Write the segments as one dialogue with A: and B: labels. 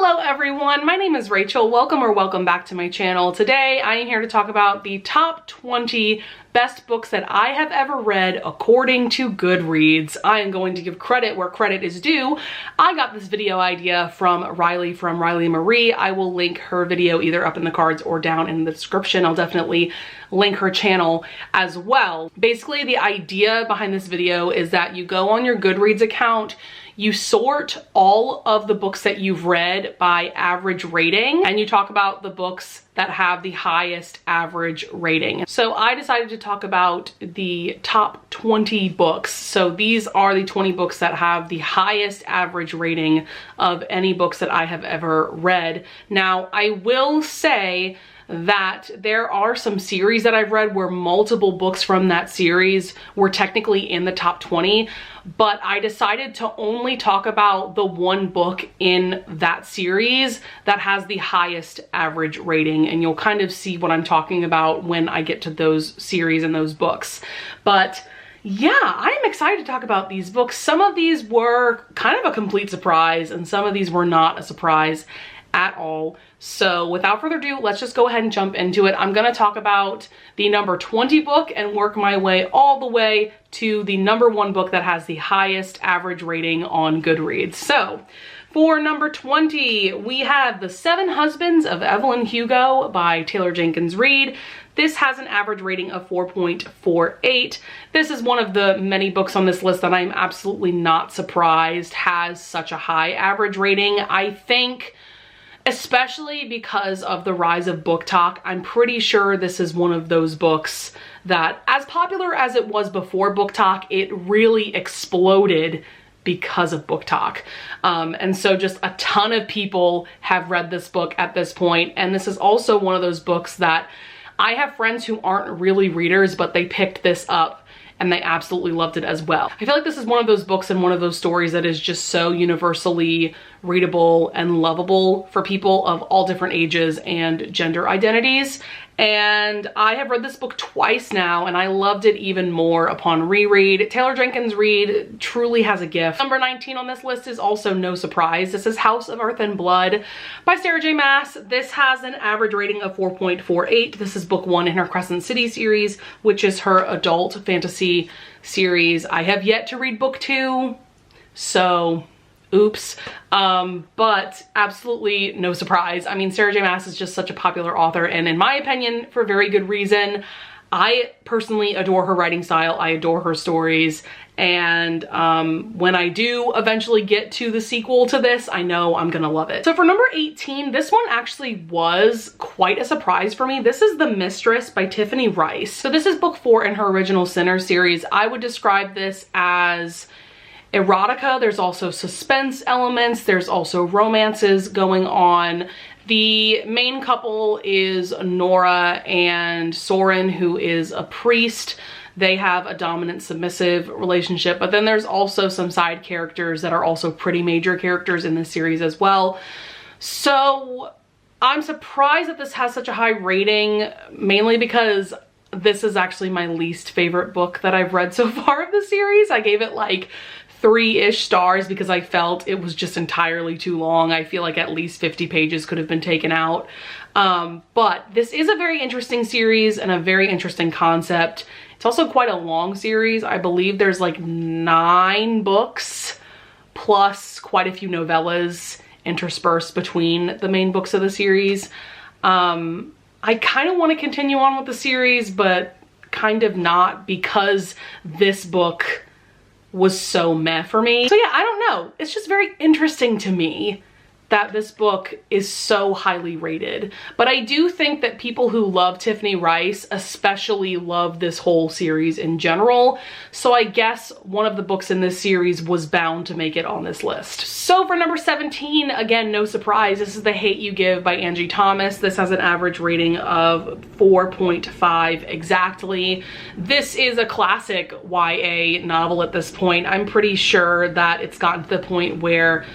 A: Hello everyone, my name is Rachel. Welcome back to my channel. Today I am here to talk about the top 20 best books that I have ever read according to Goodreads. I am going to give credit where credit is due. I got this video idea from Riley Marie. I will link her video either up in the cards or down in the description. I'll definitely link her channel as well. Basically, the idea behind this video is that you go on your Goodreads account, you sort all of the books that you've read by average rating, and you talk about the books that have the highest average rating. So I decided to talk about the top 20 books. So these are the 20 books that have the highest average rating of any books that I have ever read. Now, I will say that there are some series that I've read where multiple books from that series were technically in the top 20, but I decided to only talk about the one book in that series that has the highest average rating, and you'll kind of see what I'm talking about when I get to those series and those books. But yeah, I'm excited to talk about these books. Some of these were kind of a complete surprise, and some of these were not a surprise at all. So without further ado, let's just go ahead and jump into it. I'm gonna talk about the number 20 book and work my way all the way to the number 1 book that has the highest average rating on Goodreads. So for number 20, we have The 7 Husbands of Evelyn Hugo by Taylor Jenkins Reid. This has an average rating of 4.48. This is one of the many books on this list that I'm absolutely not surprised has such a high average rating. I think, especially because of the rise of BookTok, I'm pretty sure this is one of those books that, as popular as it was before BookTok, it really exploded because of BookTok. And so just a ton of people have read this book at this point, and this is also one of those books that I have friends who aren't really readers, but they picked this up and they absolutely loved it as well. I feel like this is one of those books and one of those stories that is just so universally readable and lovable for people of all different ages and gender identities. And I have read this book twice now, and I loved it even more upon reread. Taylor Jenkins Reid truly has a gift. Number 19 on this list is also no surprise. This is House of Earth and Blood by Sarah J. Maas. This has an average rating of 4.48. This is book 1 in her Crescent City series, which is her adult fantasy series. I have yet to read book 2, so oops, but absolutely no surprise. I mean, Sarah J. Maas is just such a popular author, and in my opinion, for very good reason. I personally adore her writing style. I adore her stories, and when I do eventually get to the sequel to this, I know I'm gonna love it. So for number 18, this one actually was quite a surprise for me. This is The Mistress by Tiffany Rice. So this is book 4 in her original Sinner series. I would describe this as erotica. There's also suspense elements. There's also romances going on. The main couple is Nora and Soren, who is a priest. They have a dominant submissive relationship, but then there's also some side characters that are also pretty major characters in this series as well. So I'm surprised that this has such a high rating, mainly because this is actually my least favorite book that I've read so far of the series. I gave it like 3-ish stars because I felt it was just entirely too long. I feel like at least 50 pages could have been taken out. But this is a very interesting series and a very interesting concept. It's also quite a long series. I believe there's like 9 books plus quite a few novellas interspersed between the main books of the series. I kind of want to continue on with the series, but kind of not, because this book was so meh for me. So yeah, I don't know. It's just very interesting to me that this book is so highly rated. But I do think that people who love Tiffany Rice especially love this whole series in general. So I guess one of the books in this series was bound to make it on this list. So for number 17, again, no surprise, this is The Hate U Give by Angie Thomas. This has an average rating of 4.5 exactly. This is a classic YA novel at this point. I'm pretty sure that it's gotten to the point where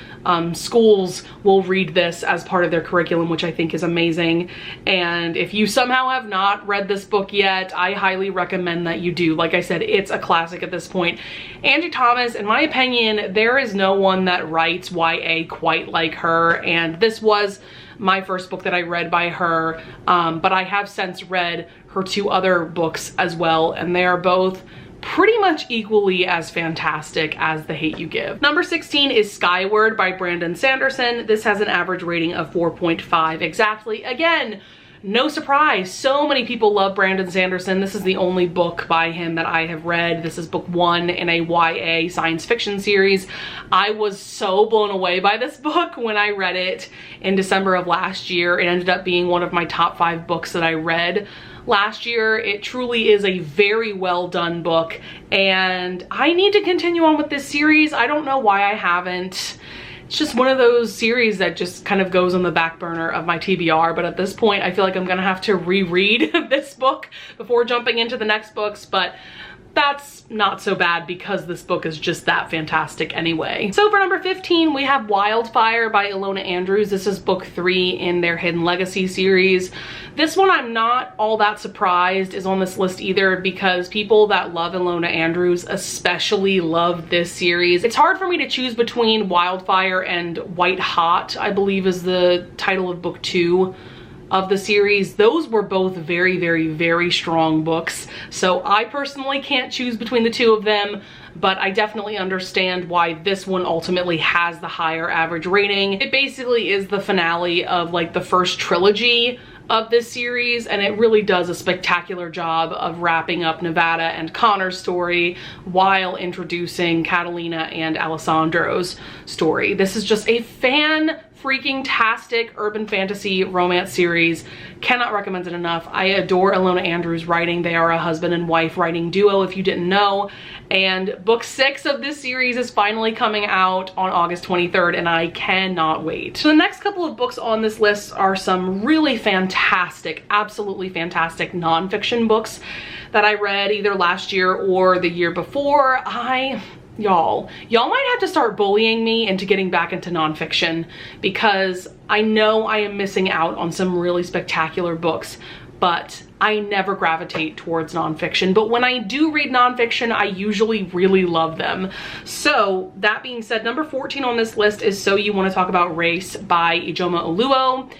A: schools will read this as part of their curriculum, which I think is amazing. And if you somehow have not read this book yet, I highly recommend that you do. Like I said, it's a classic at this point. Angie Thomas, in my opinion, there is no one that writes YA quite like her, and this was my first book that I read by her, but I have since read her 2 other books as well, and they are both pretty much equally as fantastic as The Hate U Give. Number 16 is Skyward by Brandon Sanderson. This has an average rating of 4.5 exactly. Again, no surprise, so many people love Brandon Sanderson. This is the only book by him that I have read. This is book 1 in a YA science fiction series. I was so blown away by this book when I read it in December of last year. It ended up being one of my top 5 books that I read last year. It truly is a very well done book, and I need to continue on with this series. I don't know why I haven't. It's just one of those series that just kind of goes on the back burner of my TBR, but at this point I feel like I'm gonna have to reread this book before jumping into the next books, but that's not so bad because this book is just that fantastic anyway. So for number 15, we have Wildfire by Ilona Andrews. This is book 3 in their Hidden Legacy series. This one, I'm not all that surprised is on this list either, because people that love Ilona Andrews especially love this series. It's hard for me to choose between Wildfire and White Hot, I believe is the title of book 2 of the series. Those were both very, very, very strong books. So I personally can't choose between the 2 of them, but I definitely understand why this one ultimately has the higher average rating. It basically is the finale of like the first trilogy of this series, and it really does a spectacular job of wrapping up Nevada and Connor's story while introducing Catalina and Alessandro's story. This is just a freaking-tastic urban fantasy romance series. Cannot recommend it enough. I adore Ilona Andrews' writing. They are a husband and wife writing duo, if you didn't know. And book 6 of this series is finally coming out on August 23rd, and I cannot wait. So the next couple of books on this list are some really fantastic, absolutely fantastic nonfiction books that I read either last year or the year before. Y'all might have to start bullying me into getting back into nonfiction, because I know I am missing out on some really spectacular books, but I never gravitate towards nonfiction. But when I do read nonfiction, I usually really love them. So that being said, number 14 on this list is So You Want to Talk About Race by Ijoma Oluo.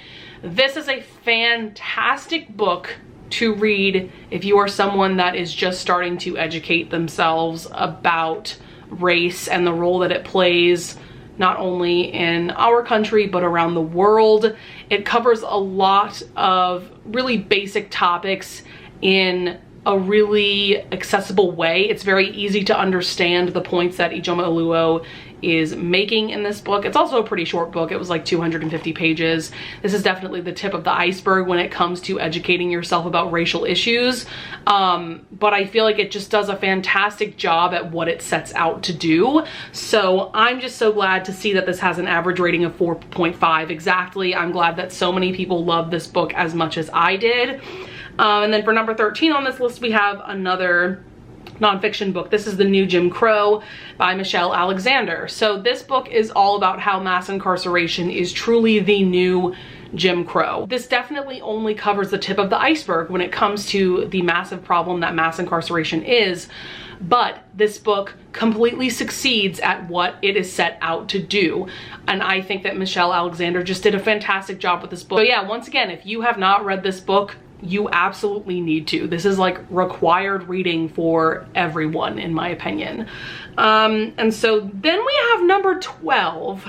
A: This is a fantastic book to read if you are someone that is just starting to educate themselves about race and the role that it plays not only in our country but around the world. It covers a lot of really basic topics in a really accessible way. It's very easy to understand the points that Ijoma Oluo is making in this book. It's also a pretty short book. It was like 250 pages. This is definitely the tip of the iceberg when it comes to educating yourself about racial issues. But I feel like it just does a fantastic job at what it sets out to do. So I'm just so glad to see that this has an average rating of 4.5 exactly. I'm glad that so many people love this book as much as I did. And then for number 13 on this list, we have another nonfiction book. This is The New Jim Crow by Michelle Alexander. So this book is all about how mass incarceration is truly the new Jim Crow. This definitely only covers the tip of the iceberg when it comes to the massive problem that mass incarceration is, but this book completely succeeds at what it is set out to do. And I think that Michelle Alexander just did a fantastic job with this book. So yeah, once again, if you have not read this book, you absolutely need to. This is like required reading for everyone, in my opinion. And so then we have number 12.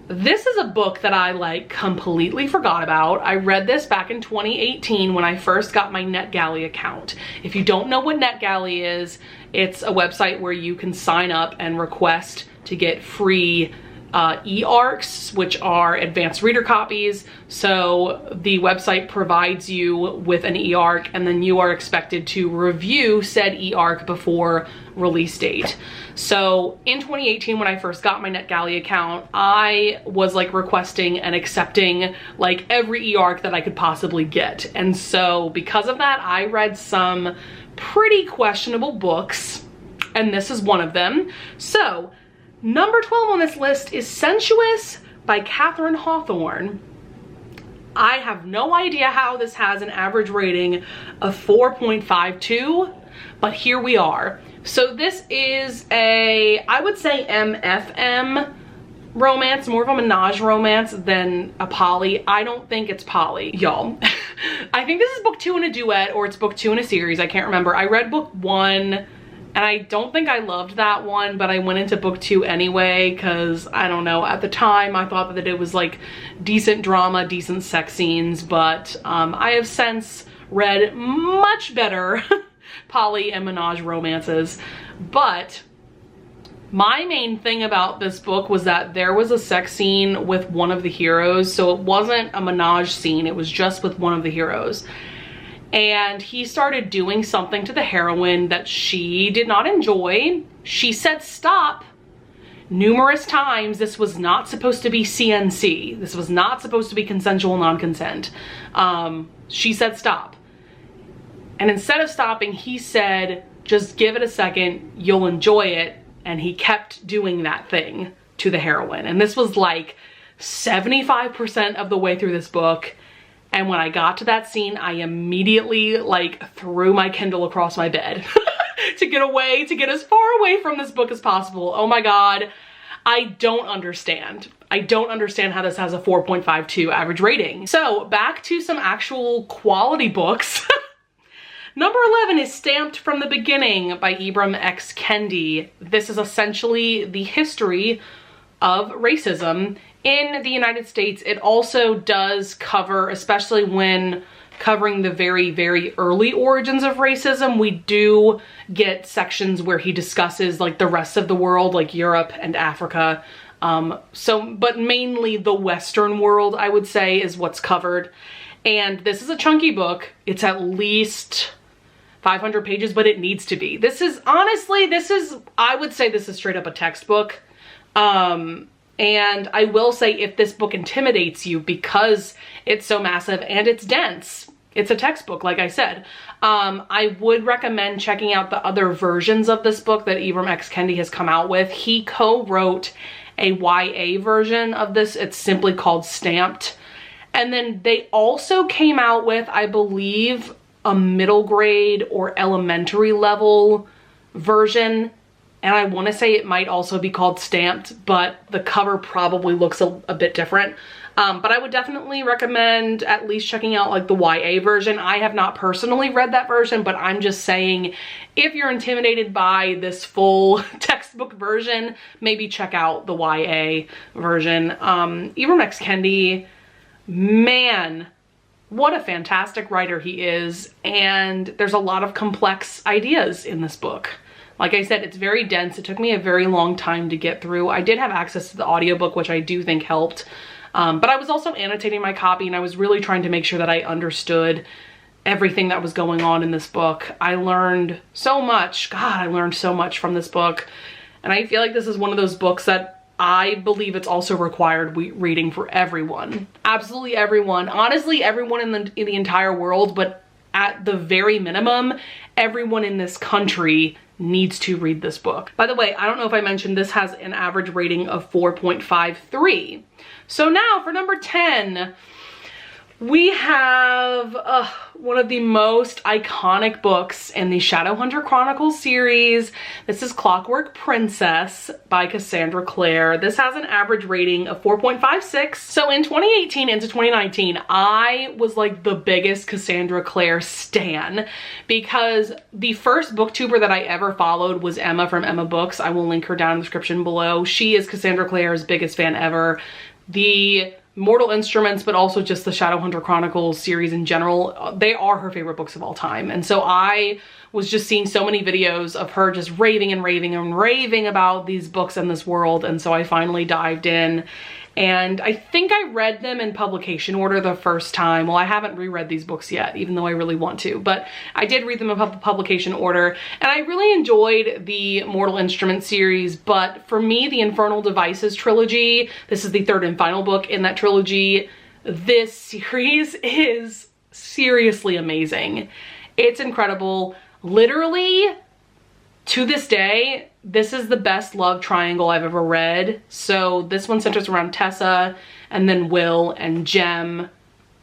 A: This is a book that I like completely forgot about. I read this back in 2018 when I first got my NetGalley account. If you don't know what NetGalley is, it's a website where you can sign up and request to get free e-ARCs, which are advanced reader copies. So the website provides you with an e-ARC, and then you are expected to review said e-ARC before release date. So in 2018, when I first got my NetGalley account, I was like requesting and accepting like every e-ARC that I could possibly get. And so because of that, I read some pretty questionable books, and this is one of them. So Number 12 on this list is Sensuous by Catherine Hawthorne. I have no idea how this has an average rating of 4.52, but here we are. So this is I would say MFM romance, more of a menage romance than a poly. I don't think it's poly, y'all. I think this is book 2 in a duet, or it's book 2 in a series. I can't remember. I read book 1 and I don't think I loved that one, but I went into book 2 anyway because, I don't know, at the time I thought that it was like decent drama, decent sex scenes, but I have since read much better poly and menage romances. But my main thing about this book was that there was a sex scene with one of the heroes, so it wasn't a menage scene, it was just with one of the heroes. And he started doing something to the heroine that she did not enjoy. She said stop numerous times. This was not supposed to be CNC. This was not supposed to be consensual non-consent. She said stop. And instead of stopping, he said, just give it a second, you'll enjoy it. And he kept doing that thing to the heroine. And this was like 75% of the way through this book. And when I got to that scene, I immediately like threw my Kindle across my bed to get as far away from this book as possible. Oh my God, I don't understand. I don't understand how this has a 4.52 average rating. So back to some actual quality books. Number 11 is Stamped from the Beginning by Ibram X. Kendi. This is essentially the history of racism in the United States. It also does cover, especially when covering the very, very early origins of racism, we do get sections where he discusses like the rest of the world, like Europe and Africa. But mainly the Western world, I would say, is what's covered. And this is a chunky book. It's at least 500 pages, but it needs to be. This is, honestly, I would say this is straight up a textbook. And I will say, if this book intimidates you because it's so massive and it's dense, it's a textbook, like I said. I would recommend checking out the other versions of this book that Ibram X. Kendi has come out with. He co-wrote a YA version of this. It's simply called Stamped. And then they also came out with, I believe, a middle grade or elementary level version. And I want to say it might also be called Stamped, but the cover probably looks a bit different. But I would definitely recommend at least checking out like the YA version. I have not personally read that version, but I'm just saying, if you're intimidated by this full textbook version, maybe check out the YA version. Ibram X. Kendi, man, what a fantastic writer he is. And there's a lot of complex ideas in this book. Like I said, it's very dense. It took me a very long time to get through. I did have access to the audiobook, which I do think helped. But I was also annotating my copy, and I was really trying to make sure that I understood everything that was going on in this book. I learned so much. God, I learned so much from this book. And I feel like this is one of those books that I believe it's also required reading for everyone. Absolutely everyone. Honestly, everyone in the entire world, but at the very minimum, everyone in this country needs to read this book. By the way, I don't know if I mentioned this has an average rating of 4.53. So now for number 10, we have one of the most iconic books in the Shadowhunter Chronicles series. This is Clockwork Princess by Cassandra Clare. This has an average rating of 4.56. So in 2018 into 2019, I was like the biggest Cassandra Clare stan, because the first booktuber that I ever followed was Emma from Emma Books. I will link her down in the description below. She is Cassandra Clare's biggest fan ever. The Mortal Instruments, but also just the Shadowhunter Chronicles series in general, they are her favorite books of all time. And so I was just seeing so many videos of her just raving and raving and raving about these books and this world. And so I finally dived in, and I think I read them in publication order the first time. Well, I haven't reread these books yet, even though I really want to, but I did read them in publication order, and I really enjoyed the Mortal Instruments series. But for me, the Infernal Devices trilogy, this is the third and final book in that trilogy. This series is seriously amazing. It's incredible. Literally, to this day, this is the best love triangle I've ever read. So this one centers around Tessa and then Will and Jem.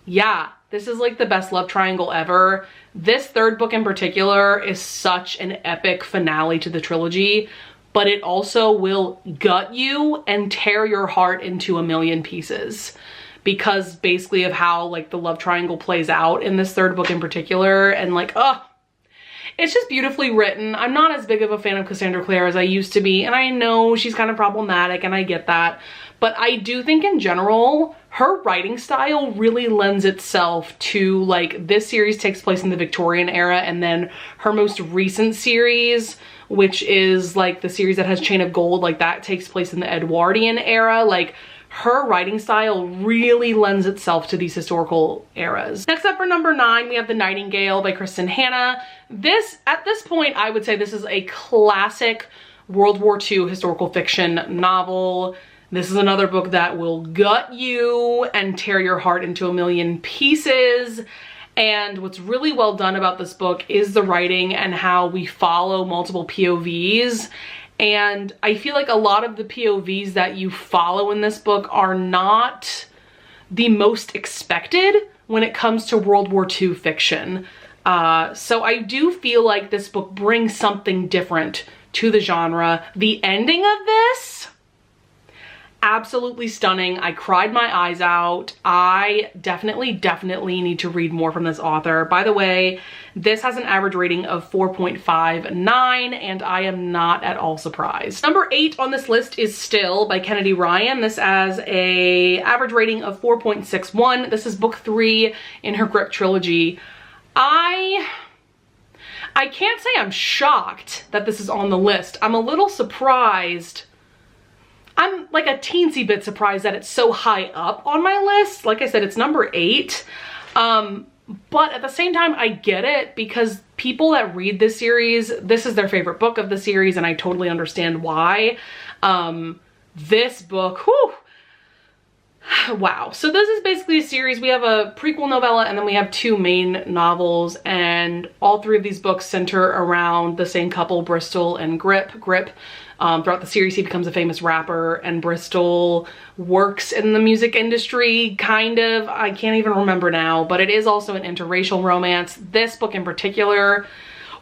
A: Yeah, this is like the best love triangle ever. This third book in particular is such an epic finale to the trilogy, but it also will gut you and tear your heart into a million pieces because basically of how like the love triangle plays out in this third book in particular. And like, oh, it's just beautifully written. I'm not as big of a fan of Cassandra Clare as I used to be, and I know she's kind of problematic and I get that, but I do think in general, her writing style really lends itself to like, this series takes place in the Victorian era, and then her most recent series, which is like the series that has Chain of Gold, like that takes place in the Edwardian era. Like, her writing style really lends itself to these historical eras. Next up for number 9, we have The Nightingale by Kristen Hanna. This, at this point, I would say this is a classic World War II historical fiction novel. This is another book that will gut you and tear your heart into a million pieces. And what's really well done about this book is the writing and how we follow multiple POVs. And I feel like a lot of the POVs that you follow in this book are not the most expected when it comes to World War II fiction. So I do feel like this book brings something different to the genre. The ending of this, absolutely stunning. I cried my eyes out. I definitely need to read more from this author. By the way, this has an average rating of 4.59, and I am not at all surprised. Number 8 on this list is Still by Kennedy Ryan. This has a average rating of 4.61. This is book 3 in her Grip trilogy. I can't say I'm shocked that this is on the list. I'm a little surprised. I'm like a teensy bit surprised that it's so high up on my list. Like I said, it's number 8. But at the same time, I get it because people that read this series, this is their favorite book of the series, and I totally understand why. This book, whew, wow. So this is basically a series. We have a prequel novella and then we have 2 main novels, and all 3 of these books center around the same couple, Bristol and Grip. Throughout the series, he becomes a famous rapper, and Bristol works in the music industry, kind of. I can't even remember now, but it is also an interracial romance. This book in particular,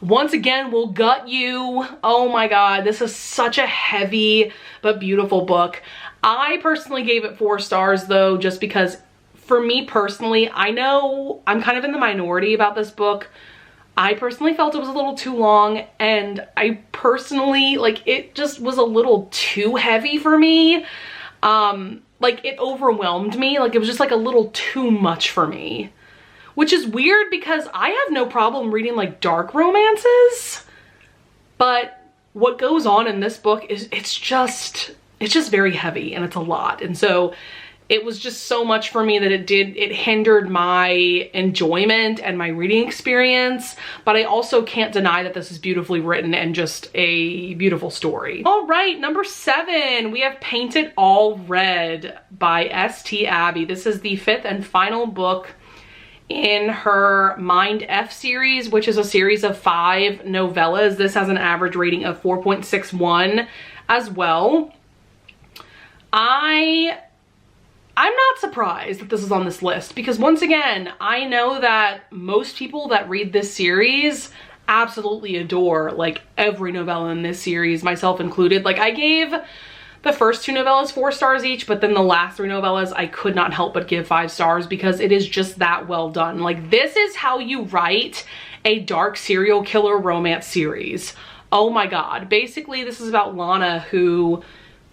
A: once again, will gut you. Oh my God, this is such a heavy but beautiful book. I personally gave it 4 stars though, just because for me personally, I know I'm kind of in the minority about this book. I personally felt it was a little too long, and I personally, like, it just was a little too heavy for me. Like, it overwhelmed me. Like, it was just like a little too much for me, which is weird because I have no problem reading like dark romances, but what goes on in this book is it's just very heavy and it's a lot. And so it was just so much for me that it hindered my enjoyment and my reading experience, but I also can't deny that this is beautifully written and just a beautiful story. All right, number 7, we have Paint It All Red by S.T. Abbey. This is the 5th and final book in her Mind F series, which is a series of 5 novellas. This has an average rating of 4.61 as well. I'm not surprised that this is on this list because once again, I know that most people that read this series absolutely adore like every novella in this series, myself included. Like, I gave the first 2 novellas 4 stars each, but then the last 3 novellas I could not help but give 5 stars because it is just that well done. Like, this is how you write a dark serial killer romance series. Oh my God. Basically, this is about Lana, who,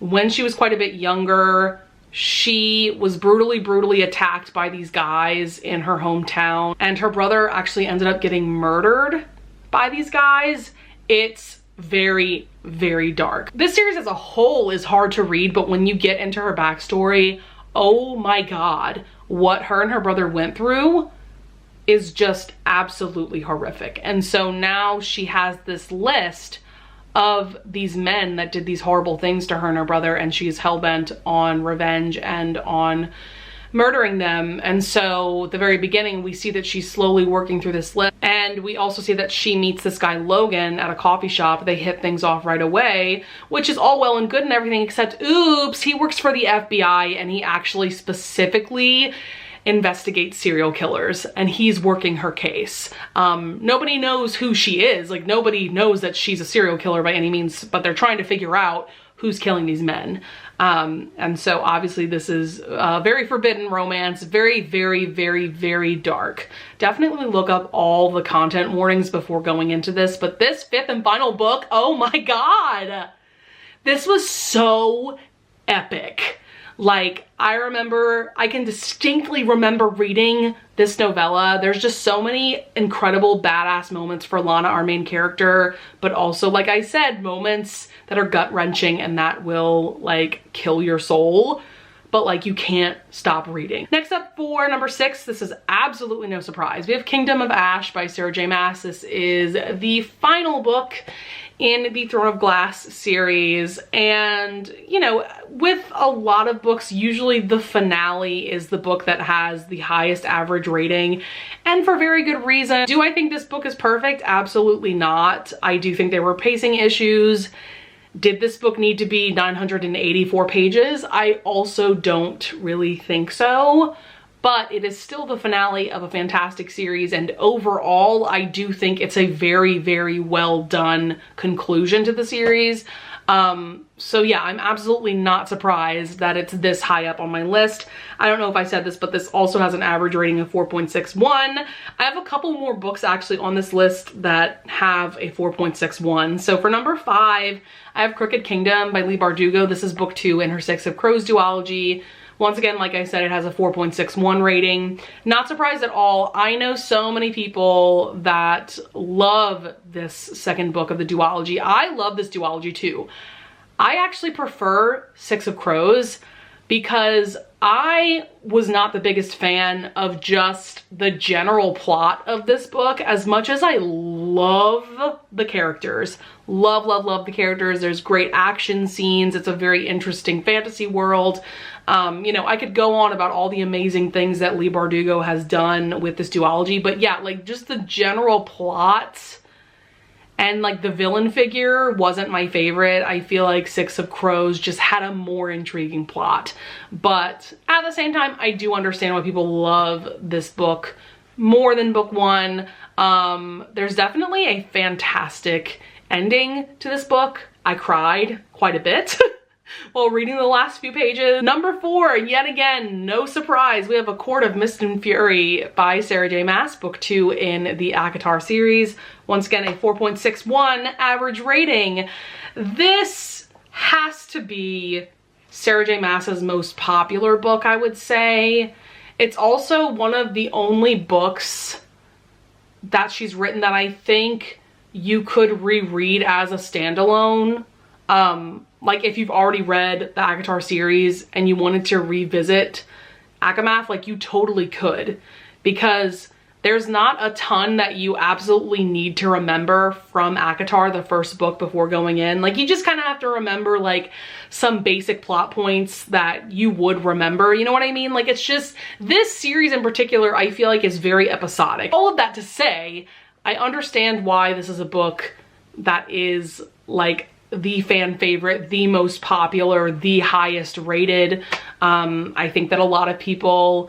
A: when she was quite a bit younger, she was brutally attacked by these guys in her hometown, and her brother actually ended up getting murdered by these guys. It's very dark. This series as a whole is hard to read, but when you get into her backstory, oh my God, what her and her brother went through is just absolutely horrific. And so now she has this list of these men that did these horrible things to her and her brother, and she's hell-bent on revenge and on murdering them. And so at the very beginning, we see that she's slowly working through this list. And we also see that she meets this guy Logan at a coffee shop. They hit things off right away, which is all well and good and everything, except oops, he works for the FBI and he actually specifically investigates serial killers, and he's working her case. Nobody knows who she is. Like, nobody knows that she's a serial killer by any means, but they're trying to figure out who's killing these men. And so obviously this is a very forbidden romance, very, very, very, very dark. Definitely look up all the content warnings before going into this, but this fifth and final book, oh my God, this was so epic. Like, I can distinctly remember reading this novella. There's just so many incredible badass moments for Lana, our main character, but also, like I said, moments that are gut-wrenching and that will like kill your soul, but like you can't stop reading. Next up for number 6, this is absolutely no surprise. We have Kingdom of Ash by Sarah J. Maas. This is the final book in the Throne of Glass series, and you know, with a lot of books, usually the finale is the book that has the highest average rating, and for very good reason. Do I think this book is perfect? Absolutely not. I do think there were pacing issues. Did this book need to be 984 pages? I also don't really think so. But it is still the finale of a fantastic series, and overall, I do think it's a very, very well done conclusion to the series. So yeah, I'm absolutely not surprised that it's this high up on my list. I don't know if I said this, but this also has an average rating of 4.61. I have a couple more books actually on this list that have a 4.61. So for number 5, I have Crooked Kingdom by Leigh Bardugo. This is book 2 in her Six of Crows duology. Once again, like I said, it has a 4.61 rating. Not surprised at all. I know so many people that love this second book of the duology. I love this duology too. I actually prefer Six of Crows because I was not the biggest fan of just the general plot of this book as much as I love the characters. Love, love, love the characters. There's great action scenes. It's a very interesting fantasy world. You know, I could go on about all the amazing things that Leigh Bardugo has done with this duology, but yeah, like just the general plot and like the villain figure wasn't my favorite. I feel like Six of Crows just had a more intriguing plot, but at the same time, I do understand why people love this book more than book 1. There's definitely a fantastic ending to this book. I cried quite a bit while reading the last few pages. Number 4, yet again, no surprise, we have A Court of Mist and Fury by Sarah J. Maas, book 2 in the ACOTAR series. Once again, a 4.61 average rating. This has to be Sarah J. Maas's most popular book, I would say. It's also one of the only books that she's written that I think you could reread as a standalone. Like if you've already read the ACOTAR series and you wanted to revisit ACOMAF, like you totally could, because there's not a ton that you absolutely need to remember from ACOTAR, the first book, before going in. Like you just kind of have to remember like some basic plot points that you would remember, you know what I mean? Like it's just, this series in particular, I feel like is very episodic. All of that to say, I understand why this is a book that is like the fan favorite, the most popular, the highest rated. I think that a lot of people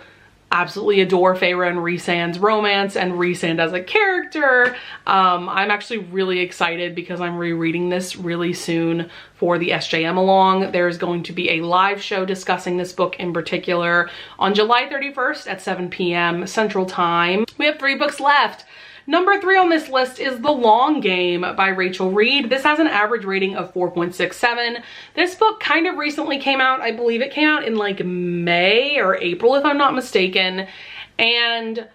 A: absolutely adore Feyre and Rhysand's romance and Rhysand as a character. I'm actually really excited because I'm rereading this really soon for the SJM along. There's going to be a live show discussing this book in particular on July 31st at 7 p.m. Central Time. We have 3 books left. Number 3 on this list is The Long Game by Rachel Reed. This has an average rating of 4.67. This book kind of recently came out. I believe it came out in like May or April, if I'm not mistaken. And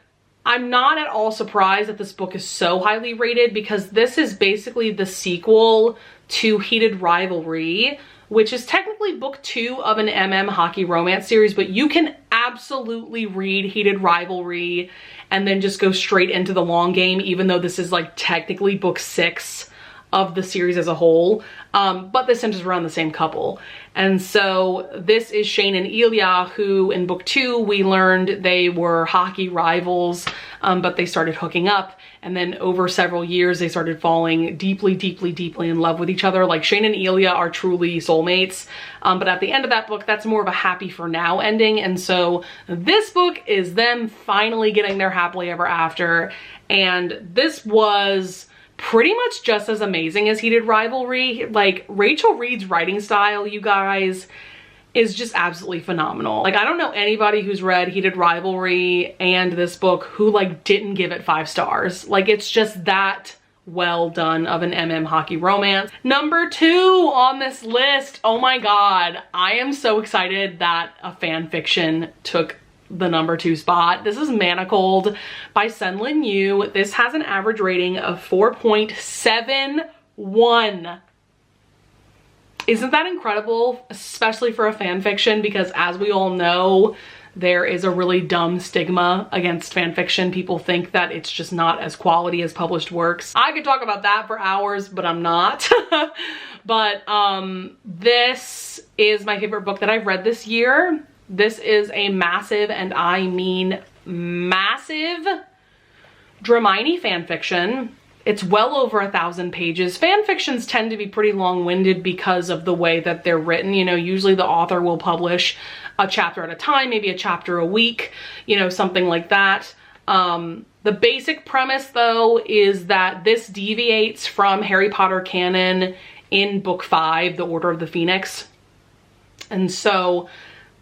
A: I'm not at all surprised that this book is so highly rated because this is basically the sequel to Heated Rivalry, which is technically book 2 of an MM hockey romance series, but you can absolutely read Heated Rivalry and then just go straight into The Long Game, even though this is like technically book 6 of the series as a whole, but this centers around the same couple. And so this is Shane and Ilya, who in book 2 we learned they were hockey rivals, but they started hooking up, and then over several years they started falling deeply, deeply, deeply in love with each other. Like, Shane and Ilya are truly soulmates, but at the end of that book, that's more of a happy for now ending. And so this book is them finally getting their happily ever after, and this was pretty much just as amazing as Heated Rivalry. Like, Rachel Reed's writing style, you guys, is just absolutely phenomenal. Like, I don't know anybody who's read Heated Rivalry and this book who like didn't give it 5 stars. Like, it's just that well done of an MM hockey romance. Number 2 on this list. Oh my god, I am so excited that a fan fiction took the number 2 spot. This is Manacled by Senlin Yu. This has an average rating of 4.71. Isn't that incredible? Especially for a fan fiction, because as we all know, there is a really dumb stigma against fan fiction. People think that it's just not as quality as published works. I could talk about that for hours, but I'm not. But this is my favorite book that I've read this year. This is a massive, and I mean massive, Dramini fanfiction. It's well over 1,000 pages. Fanfictions tend to be pretty long-winded because of the way that they're written. You know, usually the author will publish a chapter at a time, maybe a chapter a week, you know, something like that. The basic premise, though, is that this deviates from Harry Potter canon in book 5, The Order of the Phoenix. And so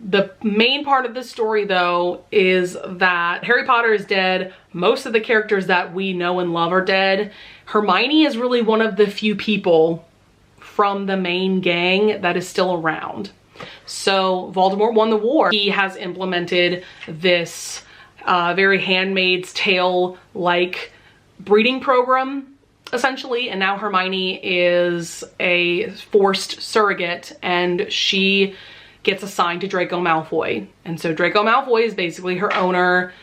A: the main part of the story, though, is that Harry Potter is dead. Most of the characters that we know and love are dead. Hermione is really one of the few people from the main gang that is still around. So Voldemort won the war. He has implemented this very Handmaid's Tale-like breeding program, essentially, and now Hermione is a forced surrogate, and she gets assigned to Draco Malfoy. And so Draco Malfoy is basically her owner.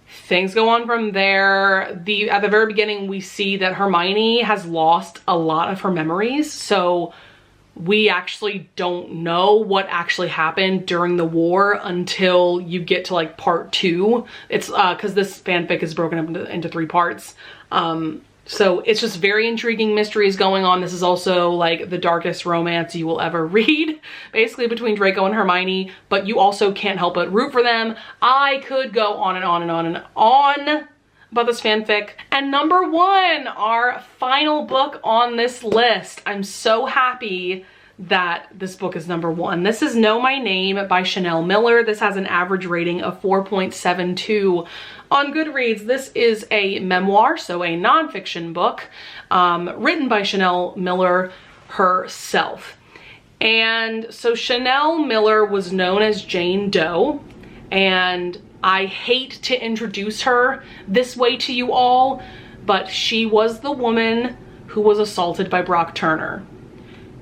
A: Things go on from there. At the very beginning, we see that Hermione has lost a lot of her memories. So we actually don't know what actually happened during the war until you get to like part 2. It's because this fanfic is broken up into 3 parts. So it's just very intriguing mysteries going on. This is also like the darkest romance you will ever read, basically between Draco and Hermione, but you also can't help but root for them. I could go on and on and on and on about this fanfic. And number 1, our final book on this list. I'm so happy that this book is number 1. This is Know My Name by Chanel Miller. This has an average rating of 4.72 on Goodreads. This is a memoir, so a nonfiction book, written by Chanel Miller herself. And so Chanel Miller was known as Jane Doe, and I hate to introduce her this way to you all, but she was the woman who was assaulted by Brock Turner.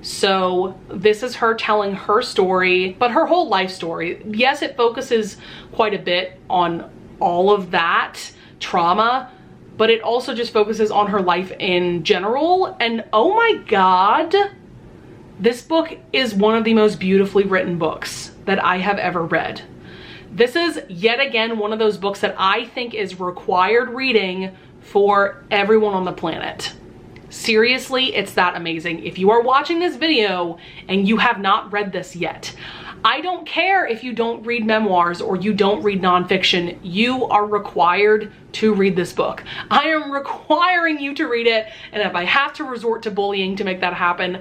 A: So this is her telling her story, but her whole life story. Yes, it focuses quite a bit on all of that trauma, but it also just focuses on her life in general. And oh my god, this book is one of the most beautifully written books that I have ever read. This is yet again one of those books that I think is required reading for everyone on the planet. Seriously, it's that amazing. If you are watching this video and you have not read this yet, I don't care if you don't read memoirs or you don't read nonfiction, you are required to read this book. I am requiring you to read it, and if I have to resort to bullying to make that happen,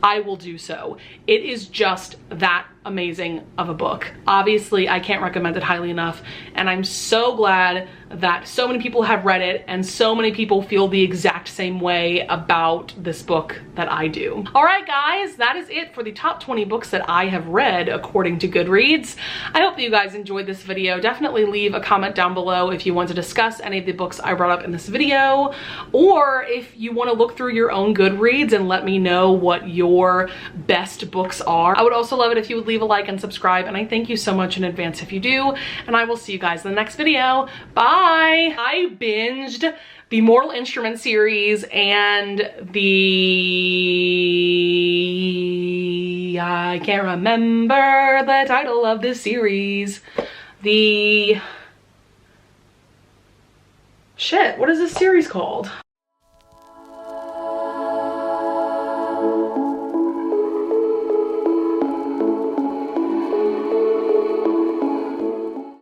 A: I will do so. It is just that amazing of a book. Obviously, I can't recommend it highly enough, and I'm so glad that so many people have read it and so many people feel the exact same way about this book that I do. All right, guys, that is it for the top 20 books that I have read according to Goodreads. I hope that you guys enjoyed this video. Definitely leave a comment down below if you want to discuss any of the books I brought up in this video, or if you want to look through your own Goodreads and let me know what your best books are. I would also love it if you would leave leave a like and subscribe, and I thank you so much in advance if you do, and I will see you guys in the next video. Bye! I binged the Mortal Instruments series and I can't remember the title of this series. Shit, what is this series called?